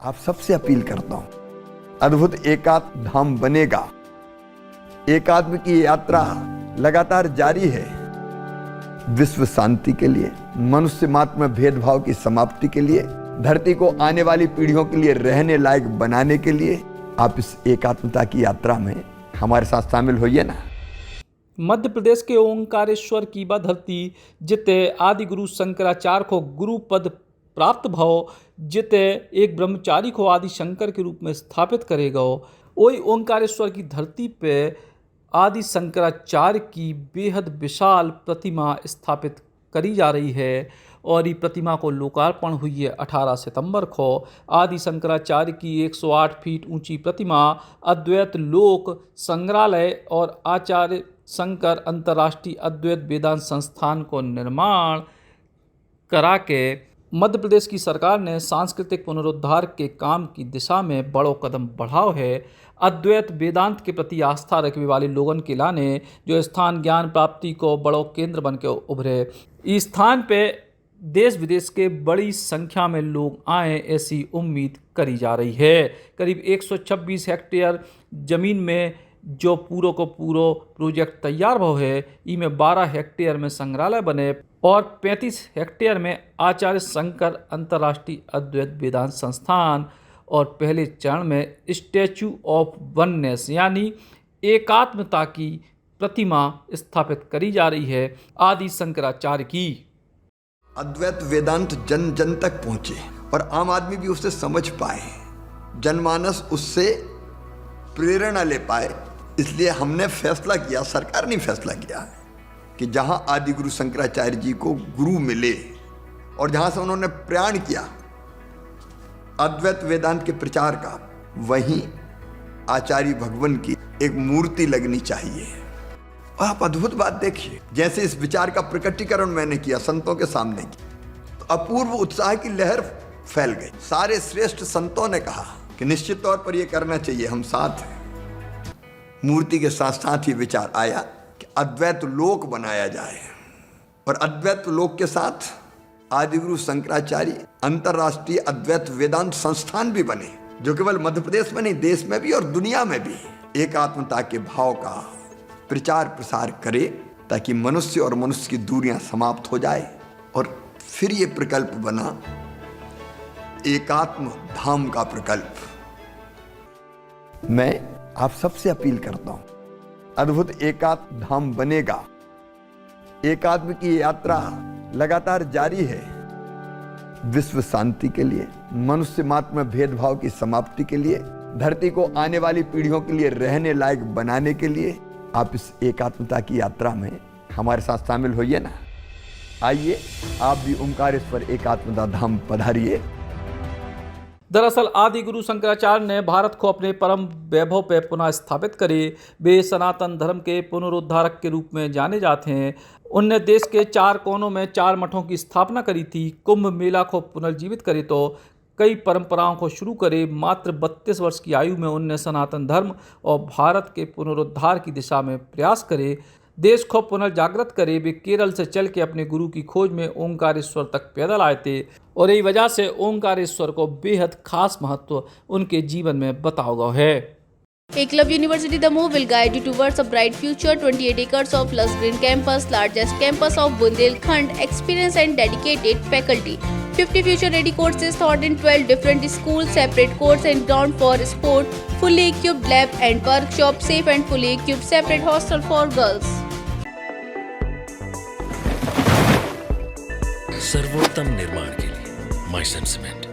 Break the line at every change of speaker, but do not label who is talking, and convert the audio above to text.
आप सबसे अपील करता हूं, अद्भुत एकात्म धाम बनेगा। एकात्म की यात्रा लगातार जारी है। विश्व शांति के लिए, मनुष्य मात्र में भेदभाव की समाप्ति के लिए, धरती को आने वाली पीढ़ियों के लिए रहने लायक बनाने के लिए आप इस एकात्मता की यात्रा में हमारे साथ शामिल होइए ना।
मध्य प्रदेश के ओंकारेश्वर की बा धरती जिते आदि गुरु शंकराचार्य को गुरु पद प्राप्त भव, जिते एक ब्रह्मचारी को आदि शंकर के रूप में स्थापित करेगा। वही ओंकारेश्वर की धरती पे आदि शंकराचार्य की बेहद विशाल प्रतिमा स्थापित करी जा रही है और ये प्रतिमा को लोकार्पण हुई है 18 सितंबर को। आदि शंकराचार्य की 108 फीट ऊंची प्रतिमा अद्वैत लोक संग्रहालय और आचार्य शंकर अंतर्राष्ट्रीय अद्वैत वेदांत संस्थान को निर्माण करा के मध्य प्रदेश की सरकार ने सांस्कृतिक पुनरुद्धार के काम की दिशा में बड़ो कदम बढ़ाओ है। अद्वैत वेदांत के प्रति आस्था रखने वाले लोगों के लाने जो स्थान ज्ञान प्राप्ति को बड़ो केंद्र बन के उभरे। इस स्थान पे देश विदेश के बड़ी संख्या में लोग आए, ऐसी उम्मीद करी जा रही है। करीब 126 हेक्टेयर जमीन में जो पूरो को पूरो प्रोजेक्ट तैयार हो है, इनमें 12 हेक्टेयर में संग्रहालय बने और 35 हेक्टेयर में आचार्य शंकर अंतर्राष्ट्रीय अद्वैत वेदांत संस्थान और पहले चरण में स्टैचू ऑफ वननेस यानी एकात्मता की प्रतिमा स्थापित करी जा रही है आदि शंकराचार्य की।
अद्वैत वेदांत जन जन तक पहुंचे और आम आदमी भी उससे समझ पाए, जनमानस उससे प्रेरणा ले पाए। इसलिए हमने फैसला किया, सरकार ने फैसला किया कि जहां आदि गुरु शंकराचार्य जी को गुरु मिले और जहां से उन्होंने प्रयाण किया अद्वैत वेदांत के प्रचार का, वहीं आचार्य भगवान की एक मूर्ति लगनी चाहिए। और आप अद्भुत बात देखिए, जैसे इस विचार का प्रकटीकरण मैंने किया, संतों के सामने किया, तो अपूर्व उत्साह की लहर फैल गई। सारे श्रेष्ठ संतों ने कहा कि निश्चित तौर पर यह करना चाहिए, हम साथ हैं। मूर्ति के साथ साथ ही विचार आया कि अद्वैत लोक बनाया जाए और अद्वैत लोक के साथ आदिगुरु शंकराचार्य अंतर्राष्ट्रीय अद्वैत वेदांत संस्थान भी बने, जो केवल मध्य प्रदेश में नहीं, देश में भी और दुनिया में भी एकात्मता के भाव का प्रचार प्रसार करे, ताकि मनुष्य और मनुष्य की दूरियां समाप्त हो जाए। और फिर ये प्रकल्प बना एकात्म धाम का प्रकल्प। मैं आप सबसे अपील करता हूं, अद्भुत एकात्म धाम बनेगा। एकात्म की यात्रा लगातार जारी है। विश्व शांति के लिए, मनुष्य मात्र में भेदभाव की समाप्ति के लिए, धरती को आने वाली पीढ़ियों के लिए रहने लायक बनाने के लिए आप इस एकात्मता की यात्रा में हमारे साथ शामिल होइए ना। आइए आप भी ओंकारेश्वर एकात्मता धाम पधारिए।
दरअसल आदि गुरु शंकराचार्य ने भारत को अपने परम वैभव पे पुनः स्थापित करे। वे सनातन धर्म के पुनरुद्धारक के रूप में जाने जाते हैं। उनने देश के 4 कोनों में 4 मठों की स्थापना करी थी, कुंभ मेला को पुनर्जीवित करे तो कई परंपराओं को शुरू करे। मात्र 32 वर्ष की आयु में उनने सनातन धर्म और भारत के पुनरुद्धार की दिशा में प्रयास करे, देश को पुनर्जागृत करे। वे केरल से चल के अपने गुरु की खोज में ओंकारेश्वर तक पैदल आए थे और यही वजह से ओंकारेश्वर को बेहद खास महत्व उनके जीवन में बताया गया है।
Eklavya University Damoh will guide you towards a bright future. 28 acres of lush green campus, largest campus of Bundelkhand, experienced and dedicated faculty. 50 future-ready courses taught in 12 different schools, separate course and ground for sport, fully equipped lab and workshop, safe and fully equipped separate hostel for girls.
सर्वोत्तम निर्माण के लिए माइसन cement.